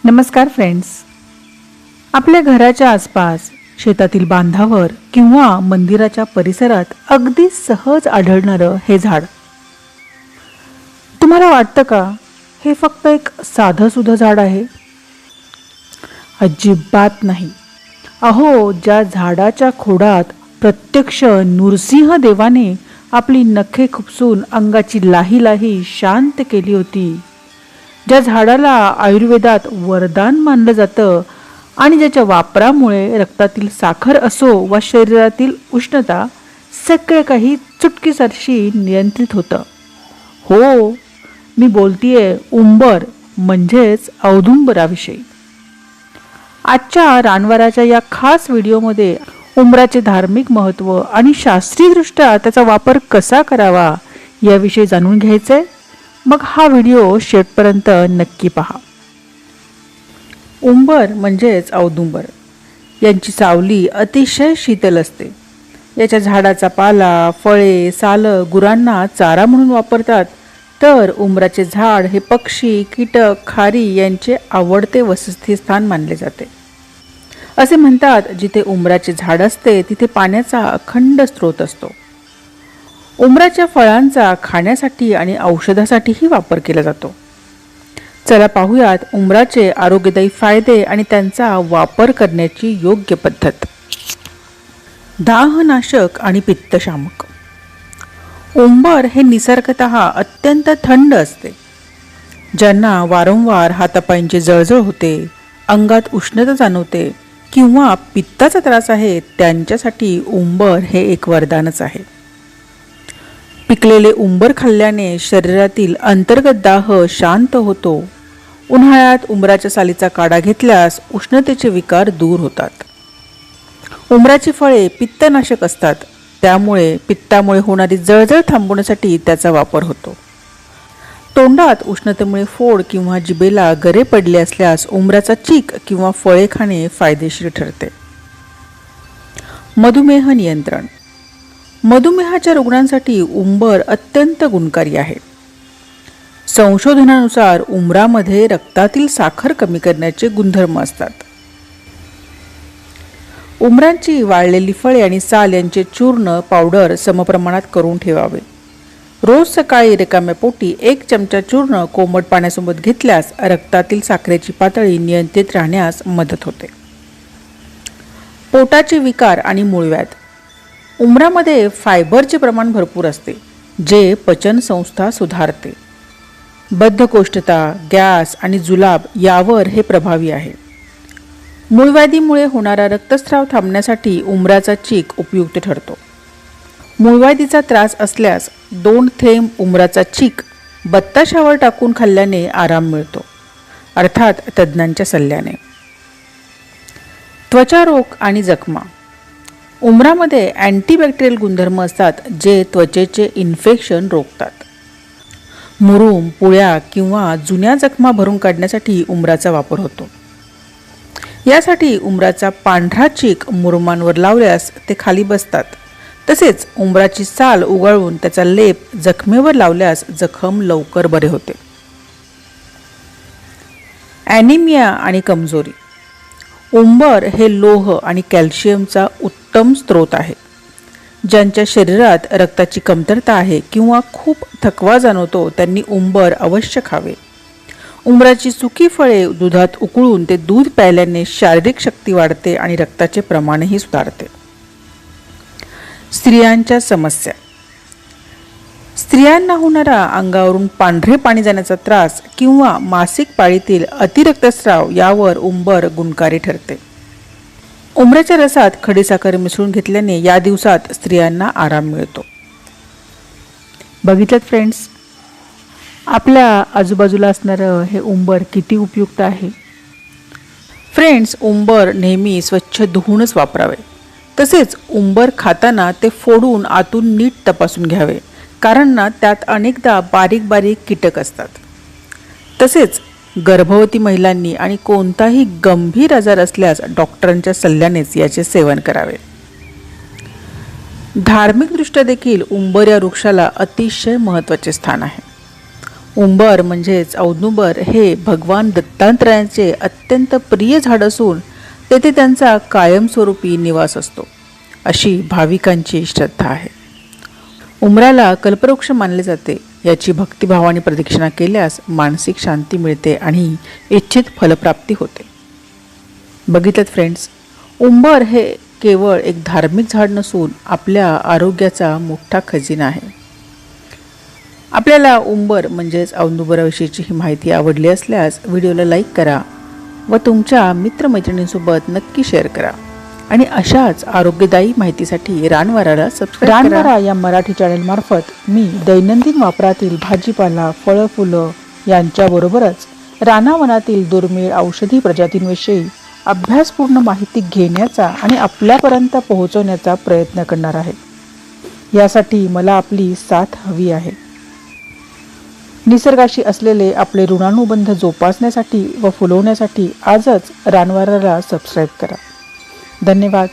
नमस्कार फ्रेंड्स. आपल्या घराच्या आसपास, शेतातील बांधावर किंवा मंदिराच्या परिसरात अगदी सहज आढळणारं हे झाड. तुम्हाला वाटतं का हे फक्त एक साधंसुधं झाड आहे? अजिबात नाही. अहो, ज्या झाडाच्या खोडात प्रत्यक्ष नृसिंह देवाने आपली नखे खुपसून अंगाची लाही लाही शांत केली होती, ज्या झाडाला आयुर्वेदात वरदान मानलं जातं आणि ज्याच्या वापरामुळे रक्तातील साखर असो वा शरीरातील उष्णता सगळं काही चुटकीसरशी नियंत्रित होतं. हो, मी बोलतीये उंबर म्हणजेच औदुंबराविषयी. आजच्या रानवाराच्या या खास व्हिडिओमध्ये उंबराचे धार्मिक महत्त्व आणि शास्त्रीयदृष्ट्या त्याचा वापर कसा करावा याविषयी जाणून घ्यायचे. मग हा व्हिडिओ शेवटपर्यंत नक्की पहा. उंबर म्हणजेच औदुंबर यांची सावली अतिशय शीतल असते. याच्या झाडाचा पाला, फळे, सालं गुरांना चारा म्हणून वापरतात. तर उंबराचे झाड हे पक्षी, कीटक, खारी यांचे आवडते वसतिस्थान मानले जाते. असे म्हणतात, जिथे उंबराचे झाड असते तिथे पाण्याचा अखंड स्रोत असतो. उंबराच्या फळांचा खाण्यासाठी आणि औषधासाठीही वापर केला जातो. चला पाहूयात उंबराचे आरोग्यदायी फायदे आणि त्यांचा वापर करण्याची योग्य पद्धत. दाहनाशक आणि पित्तशामक. उंबर हे निसर्गतः अत्यंत थंड असते. ज्यांना वारंवार हातापायांची जळजळ होते, अंगात उष्णता जाणवते किंवा पित्ताचा त्रास आहे, त्यांच्यासाठी उंबर हे एक वरदानच आहे. पिकलेले उंबर खाल्ल्याने शरीरातील अंतर्गत दाह शांत होतो. उन्हाळ्यात उंबराच्या सालीचा काढा घेतल्यास उष्णतेचे विकार दूर होतात. उंबराची फळे पित्तनाशक असतात, त्यामुळे पित्तामुळे होणारी जळजळ थांबवण्यासाठी त्याचा वापर होतो. तोंडात उष्णतेमुळे फोड किंवा जिभेला गरे पडले असल्यास उंबराचा चीक किंवा फळे खाणे फायदेशीर ठरते. मधुमेह नियंत्रण. मधुमेहाच्या रुग्णांसाठी उंबर अत्यंत गुणकारी आहे. संशोधनानुसार उंबरामध्ये रक्तातील साखर कमी करण्याचे गुणधर्म असतात. उंबरांची वाळलेली फळे आणि साल यांचे चूर्ण पावडर समप्रमाणात करून ठेवावे. रोज सकाळी रिकाम्या पोटी 1 चमचा चूर्ण कोमट पाण्यासोबत घेतल्यास रक्तातील साखरेची पातळी नियंत्रित राहण्यास मदत होते. पोटाचे विकार आणि मूळव्याध. उंबरामध्ये फायबरचे प्रमाण भरपूर असते, जे पचनसंस्था सुधारते. बद्धकोष्ठता, गॅस आणि जुलाब यावर हे प्रभावी आहे. मूळव्याधीमुळे होणारा रक्तस्राव थांबण्यासाठी उंबराचा चीक उपयुक्त ठरतो. मूळव्याधीचा त्रास असल्यास 2 थेंब उंबराचा चीक बत्ताशावर टाकून खाल्ल्याने आराम मिळतो, अर्थात तज्ज्ञांच्या सल्ल्याने. त्वचारोग आणि जखमा. उंबरामध्ये अँटीबॅक्टेरियल गुणधर्म असतात, जे त्वचेचे इन्फेक्शन रोखतात. मुरूम, पुळ्या किंवा जुन्या जखमा भरून काढण्यासाठी उंबराचा वापर होतो. यासाठी उंबराचा पांढरा चीक मुरुमांवर लावल्यास ते खाली बसतात. तसेच उंबराची साल उगाळून त्याचा लेप जखमेवर लावल्यास जखम लवकर बरे होते. ॲनिमिया आणि कमजोरी. उंबर हे लोह आणि कॅल्शियमचा उत्तम स्रोत आहे. ज्यांच्या शरीरात रक्ताची कमतरता आहे किंवा खूप थकवा जाणवतो, त्यांनी उंबर अवश्य खावे. उंबराची सुकी फळे दुधात उकळून ते दूध प्यायल्याने शारीरिक शक्ती वाढते आणि रक्ताचे प्रमाणही सुधारते. स्त्रियांच्या समस्या. स्त्रियांना होणारा अंगावरून पांढरे पाणी जाण्याचा त्रास किंवा मासिक पाळीतील अतिरक्तस्राव यावर उंबर गुणकारी ठरते. उंबराच्या रसात खडीसाखर मिसळून घेतल्याने या दिवसात स्त्रियांना आराम मिळतो. बघितलं फ्रेंड्स, आपल्या आजूबाजूला असणारं हे उंबर किती उपयुक्त आहे. फ्रेंड्स, उंबर नेहमी स्वच्छ धुवूनच वापरावे. तसेच उंबर खाताना ते फोडून आतून नीट तपासून घ्यावे, कारण ना त्यात अनेकदा बारीक बारीक कीटक असतात. तसेच गर्भवती महिलांनी आणि कोणताही गंभीर आजार असल्यास डॉक्टरांच्या सल्ल्यानेच याचे सेवन करावे. धार्मिकदृष्ट्या देखील उंबर या वृक्षाला अतिशय महत्त्वाचे स्थान आहे. उंबर म्हणजेच औदुंबर हे भगवान दत्तात्रयांचे अत्यंत प्रिय झाड असून तेथे त्यांचा कायमस्वरूपी निवास असतो अशी भाविकांची श्रद्धा आहे. उंबराला कल्पवृक्ष मानले जाते. याची भक्तिभावाने प्रदक्षिणा केल्यास मानसिक शांती मिळते आणि इच्छित फलप्राप्ती होते. बघितलं फ्रेंड्स, उंबर हे केवळ एक धार्मिक झाड नसून आपल्या आरोग्याचा मोठा खजिना आहे. आपल्याला उंबर म्हणजेच औदुंबराविषयीची ही माहिती आवडली असल्यास व्हिडिओला लाईक करा व तुमच्या मित्रमैत्रिणींसोबत नक्की शेअर करा आणि अशाच आरोग्यदायी माहितीसाठी रानवाराला सबस्क्राईब करा. रानवारा या मराठी चॅनलमार्फत मी दैनंदिन वापरातील भाजीपाला, फळं, फुलं यांच्याबरोबरच रानावनातील दुर्मिळ औषधी प्रजातींविषयी अभ्यासपूर्ण माहिती घेण्याचा आणि आपल्यापर्यंत पोहोचवण्याचा प्रयत्न करणार आहे. यासाठी मला आपली साथ हवी आहे. निसर्गाशी असलेले आपले ऋणानुबंध जोपासण्यासाठी व फुलवण्यासाठी आजच रानवाराला सबस्क्राईब करा. धन्यवाद.